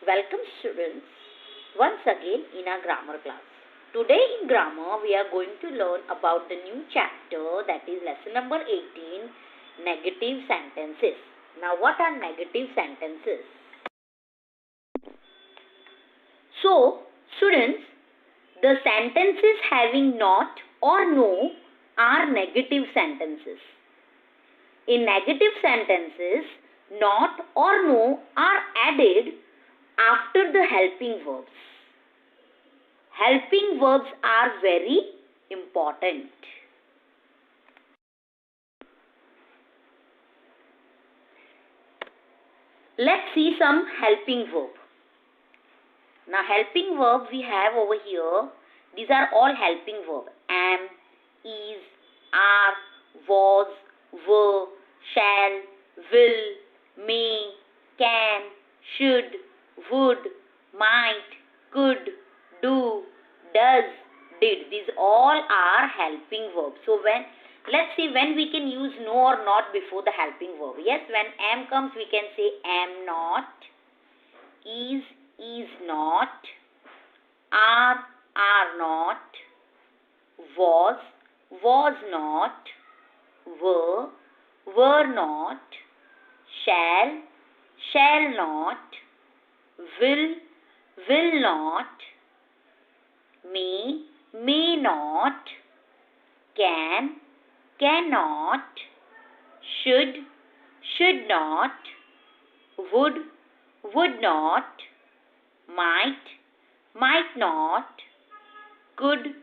Welcome students once again in our grammar class. Today in grammar we are going to learn about the new chapter, that is lesson number 18, negative sentences. Now what are negative sentences? So students, the sentences having not or no are negative sentences. In negative sentences, not or no are added after the helping verbs. Helping verbs are very important. Let's see some helping verb. Now helping verbs we have over here, these are all helping verbs. Am, is, are, was, were, shall, will, may, can, should, would, might, could, do, does, did. These all are helping verbs. So let's see when we can use no or not before the helping verb. Yes, when am comes we can say am not, is not, are not, was not, were not, shall not, will not, may not, cannot, should not, would not, might not, could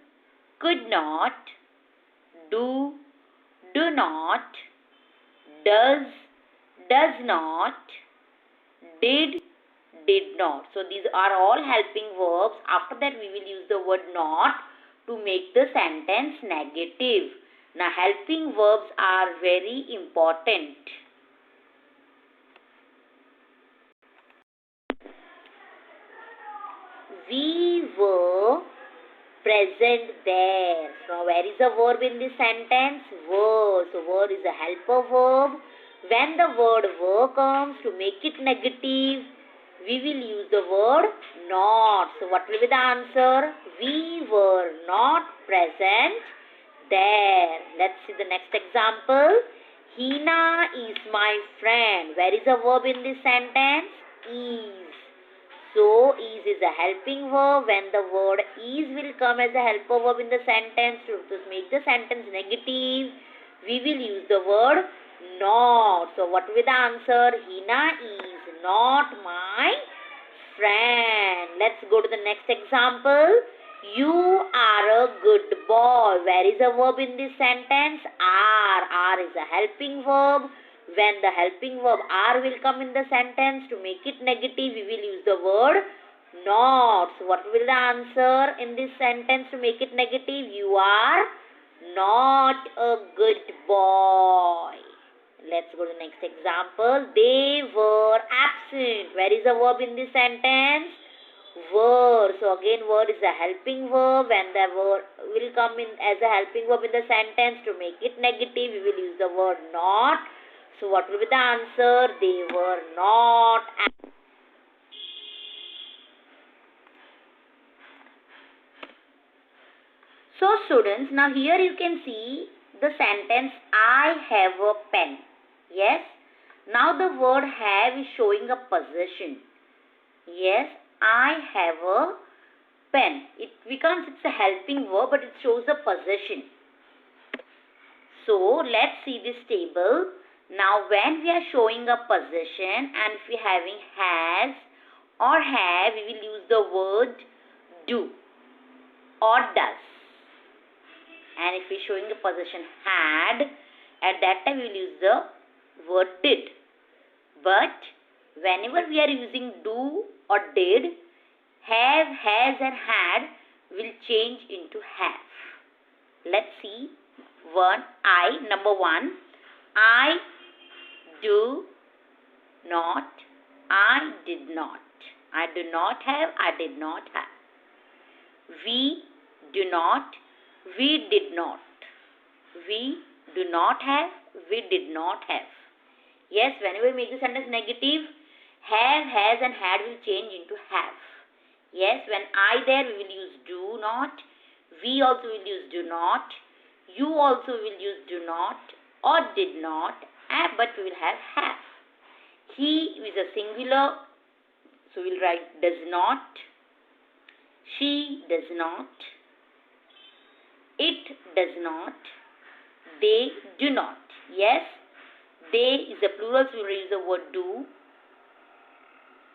not, do not, does not, did not. So these are all helping verbs. After that we will use the word not to make the sentence negative. Now helping verbs are very important. We were present there. So where is the verb in this sentence? Were. So were is a helper verb. When the word were comes, to make it negative, we will use the word not. So what will be the answer? We were not present there. Let's see the next example. Hina is my friend. Where is the verb in this sentence? Is. So is a helping verb. When the word is will come as a helper verb in the sentence, to make the sentence negative, we will use the word not. So what will be the answer? Hina is not my friend. Let's go to the next example. You are a good boy. Where is the verb in this sentence? Are. Are is a helping verb. When the helping verb are will come in the sentence, to make it negative, we will use the word not. So what will the answer in this sentence to make it negative? You are not a good boy. Let's go to the next example. They were absent. Where is the verb in this sentence? Were. So again were is a helping verb. When the word will come in as a helping verb in the sentence, to make it negative, we will use the word not. So what will be the answer? They were not absent. So students, now here you can see the sentence I have a pen. Yes. Now the word have is showing a possession. Yes, I have a pen. Because it's a helping verb, but it shows a possession. So let's see this table. Now when we are showing a possession and if we are having has or have, we will use the word do or does. And if we are showing a possession had, at that time we will use the word did. But whenever we are using do or did, have, has and had will change into have. Let's see. Number one, I do not, I did not. I do not have, I did not have. We do not, we did not. We do not have, we did not have. Yes, whenever we make the sentence negative, Have, has and had will change into have. Yes, when I there we will use do not. We also will use do not. You also will use do not or did not. But we will have. He is a singular, so we'll write does not. She does not. It does not. They do not. Yes, they is a plural, so we'll use the word do.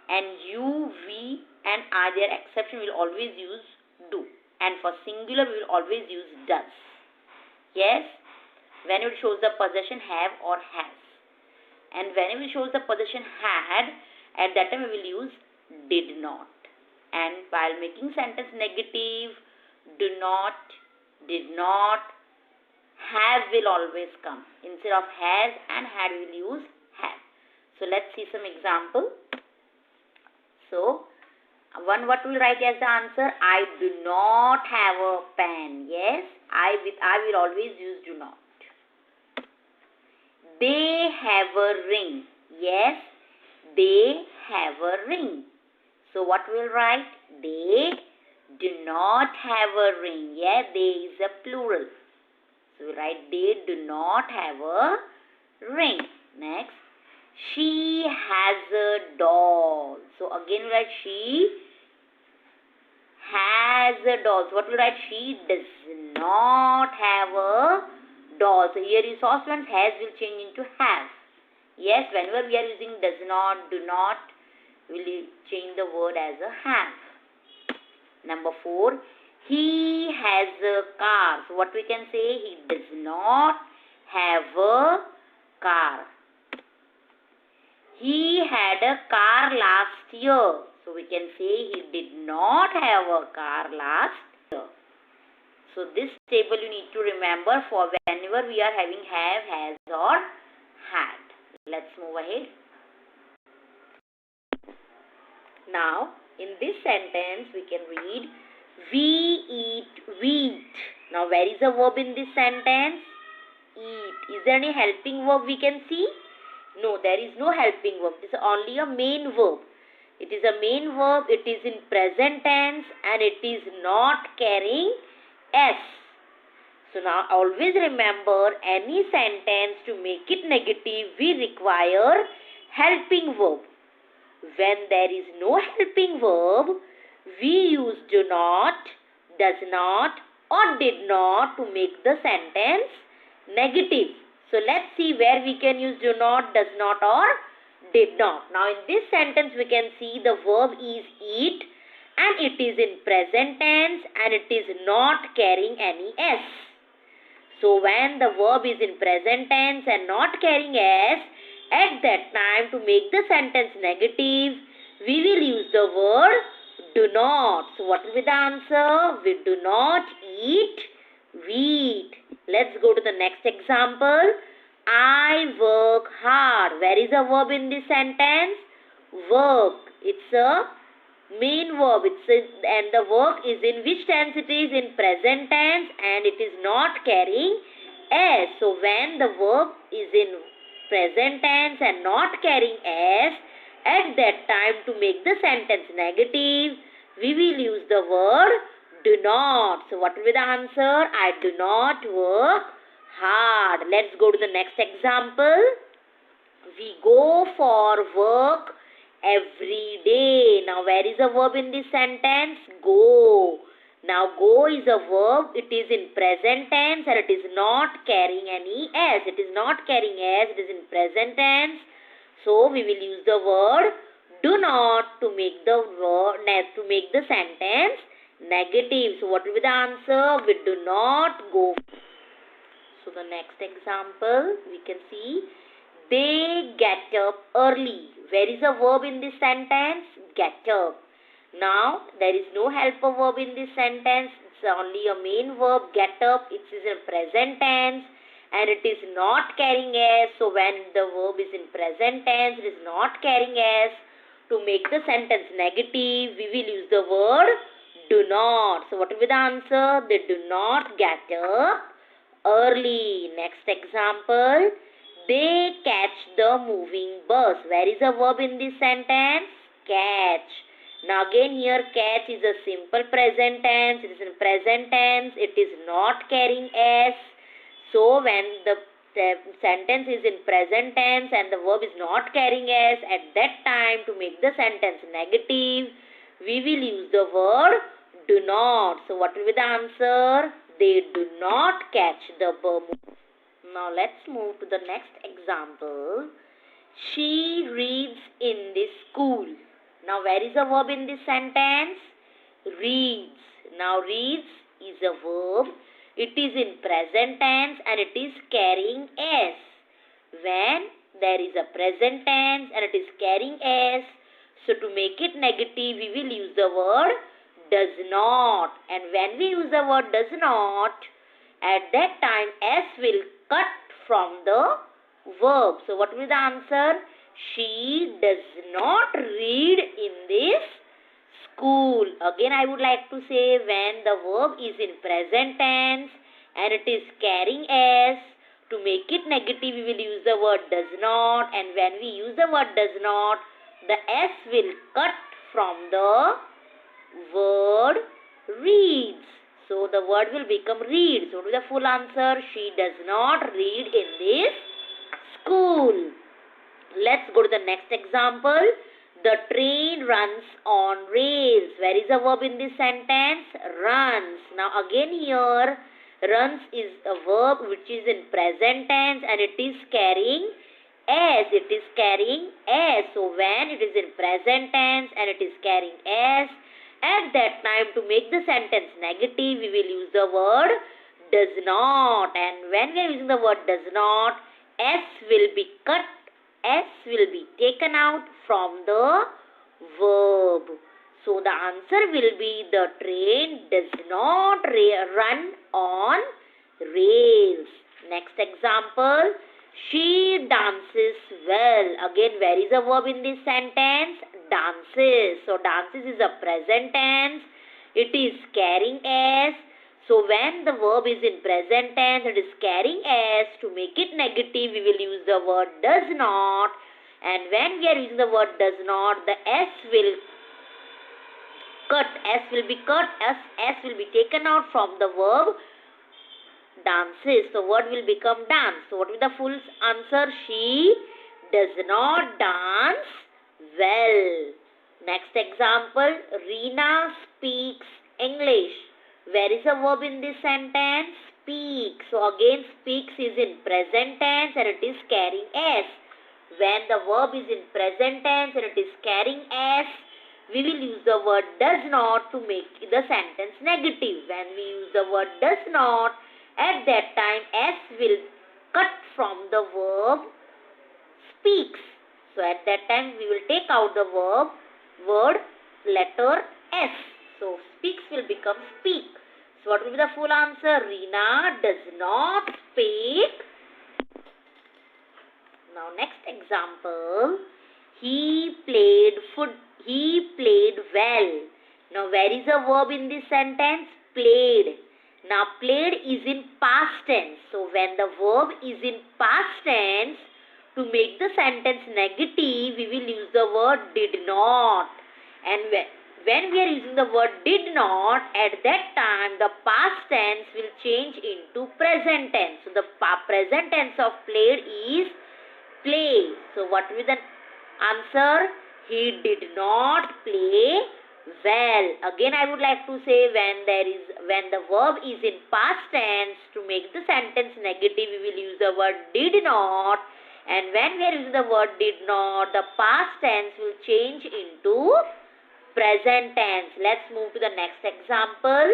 And you, we and I, their exception, will always use do. And for singular, we will always use does. Yes, when it shows the possession have or has. And whenever it shows the possession had, at that time we will use did not. And while making sentence negative, do not, did not, have will always come. Instead of has and had, we will use have. So let's see some example. So, what we will write as the answer? I do not have a pen. Yes, I will always use do not. They have a ring. Yes, they have a ring. So what we will write? They do not have a ring. Yeah, they is a plural. So we write they do not have a ring. Next. She has a doll. So again we write she has a doll. So what we write? She does not have a doll. So here you saw students, has will change into have. Yes, whenever we are using does not, do not, we will change the word as a have. Number 4. He has a car. So what we can say? He does not have a car. He had a car last year. So we can say he did not have a car last year. So this table you need to remember for whenever we are having have, has or had. Let's move ahead. Now in this sentence we can read we eat wheat. Now where is the verb in this sentence? Eat. Is there any helping verb we can see? No, there is no helping verb. It is only a main verb. It is a main verb. It is in present tense and it is not carrying S. So now always remember, any sentence to make it negative, we require helping verb. When there is no helping verb, we use do not, does not or did not to make the sentence negative. So let's see where we can use do not, does not or did not. Now in this sentence we can see the verb is eat and it is in present tense and it is not carrying any S. So when the verb is in present tense and not carrying S, at that time to make the sentence negative, we will use the word do not. So what will be the answer? We do not eat wheat. Let's go to the next example. I work hard. Where is the verb in this sentence? Work. It's a main verb. And the work is in which tense it is? In present tense and it is not carrying S. So when the verb is in present tense and not carrying S, at that time to make the sentence negative, we will use the word do not. So what will be the answer? I do not work hard. Let's go to the next example. We go for work every day. Now where is the verb in this sentence? Go. Now go is a verb. It is in present tense and it is not carrying any S. It is not carrying S. It is in present tense. So we will use the word do not to make the sentence negative. So what will be the answer? We do not go. So the next example we can see they get up early. Where is the verb in this sentence? Get up. Now there is no helper verb in this sentence. It's only a main verb, get up. It is in present tense and it is not carrying S. So when the verb is in present tense, it is not carrying S. To make the sentence negative, we will use the word do not. So what will be the answer? They do not get up early. Next example. They catch the moving bus. Where is the verb in this sentence? Catch. Now again here catch is a simple present tense. It is in present tense. It is not carrying s. So when the sentence is in present tense and the verb is not carrying s, at that time to make the sentence negative, we will use the word do not. So what will be the answer? They do not catch the bus. Now let's move to the next example. She reads in this school. Now where is the verb in this sentence? Reads. Now reads is a verb. It is in present tense and it is carrying s. When there is a present tense and it is carrying s, so to make it negative we will use the word does not. And when we use the word does not, at that time s will cut from the verb. So what will be the answer? She does not read in this school. Again I would like to say, when the verb is in present tense and it is carrying s, to make it negative we will use the word does not, and when we use the word does not, the s will cut from the word reads. So the word will become read. So what will be the full answer? She does not read in this school. Let's go to the next example. The train runs on rails. Where is the verb in this sentence? Runs. Now again here, runs is a verb which is in present tense and it is carrying s. It is carrying s. So when it is in present tense and it is carrying s, at that time to make the sentence negative we will use the word does not. And when we are using the word does not, s will be cut. S will be taken out from the verb. So the answer will be the train does not run on rails. Next example. She dances well. Again, where is the verb in this sentence? Dances. So dances is a present tense. It is carrying s. So when the verb is in present tense, it is carrying s. To make it negative, we will use the word does not. And when we are using the word does not, the s will cut. S will be cut. S will be taken out from the verb dances. So word will become dance. So what will be the full answer? She does not dance well. Next example. Reena speaks English. Where is the verb in this sentence? Speak. So again speaks is in present tense and it is carrying s. When the verb is in present tense and it is carrying s, we will use the word does not to make the sentence negative. When we use the word does not, at that time s will cut from the verb speaks. So at that time we will take out the word letter s. So speaks will become speak. So what will be the full answer? Reena does not speak. Now next example. He played well. Now where is the verb in this sentence? Played. Now played is in past tense. So when the verb is in past tense, to make the sentence negative, we will use the word did not. And when we are using the word did not, at that time the past tense will change into present tense. So the present tense of played is play. So what will be the answer? He did not play well. Again I would like to say, when the verb is in past tense, to make the sentence negative we will use the word did not. And when we are using the word did not, the past tense will change into present tense. Let's move to the next example.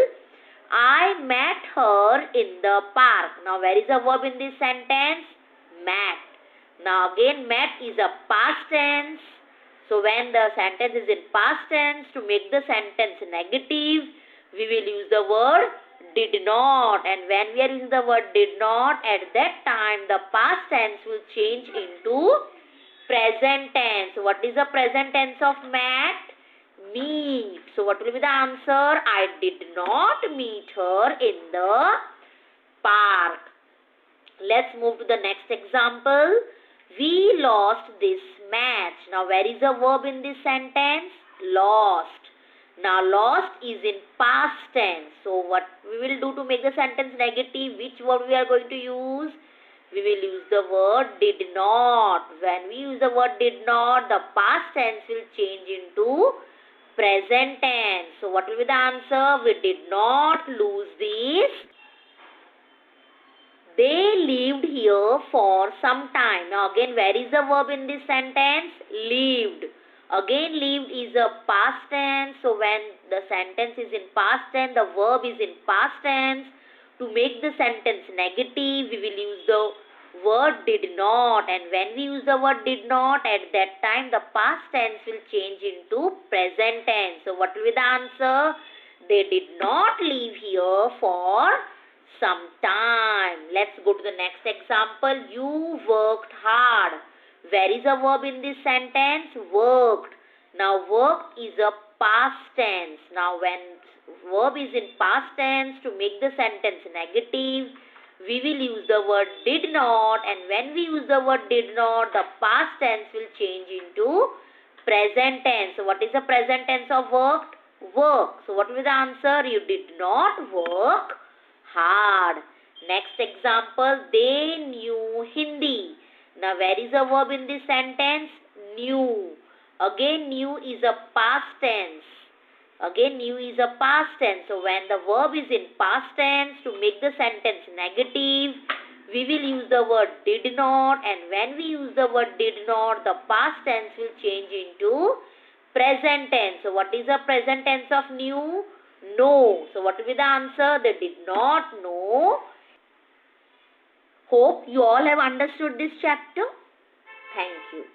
I met her in the park. Now where is the verb in this sentence? Met. Now again met is a past tense. So when the sentence is in past tense, to make the sentence negative, we will use the word did not. And when we are using the word did not, at that time the past tense will change into present tense. What is the present tense of met? Meet. So what will be the answer? I did not meet her in the park. Let's move to the next example. We lost this match. Now, where is the verb in this sentence? Lost. Now, lost is in past tense. So, what we will do to make the sentence negative? Which word we are going to use? We will use the word did not. When we use the word did not, the past tense will change into present tense. So, what will be the answer? We did not lose this. They lived here for some time. Now again, where is the verb in this sentence? Lived. Again, lived is a past tense. So when the sentence is in past tense, the verb is in past tense. To make the sentence negative, we will use the word did not. And when we use the word did not, at that time the past tense will change into present tense. So what will be the answer? They did not live here for some time. Let's go to the next example. You worked hard. Where is a verb in this sentence? Worked. Now worked is a past tense. Now when verb is in past tense, to make the sentence negative, we will use the word did not, and when we use the word did not, the past tense will change into present tense. So what is the present tense of worked? Work. So what will be the answer? You did not work hard. Next example, they knew Hindi. Now where is the verb in this sentence? Knew. Again, knew is a past tense. Again, knew is a past tense. So when the verb is in past tense, to make the sentence negative, we will use the word did not, and when we use the word did not, the past tense will change into present tense. So what is the present tense of knew? Know. So what will be the answer? They did not know. Hope you all have understood this chapter. Thank you.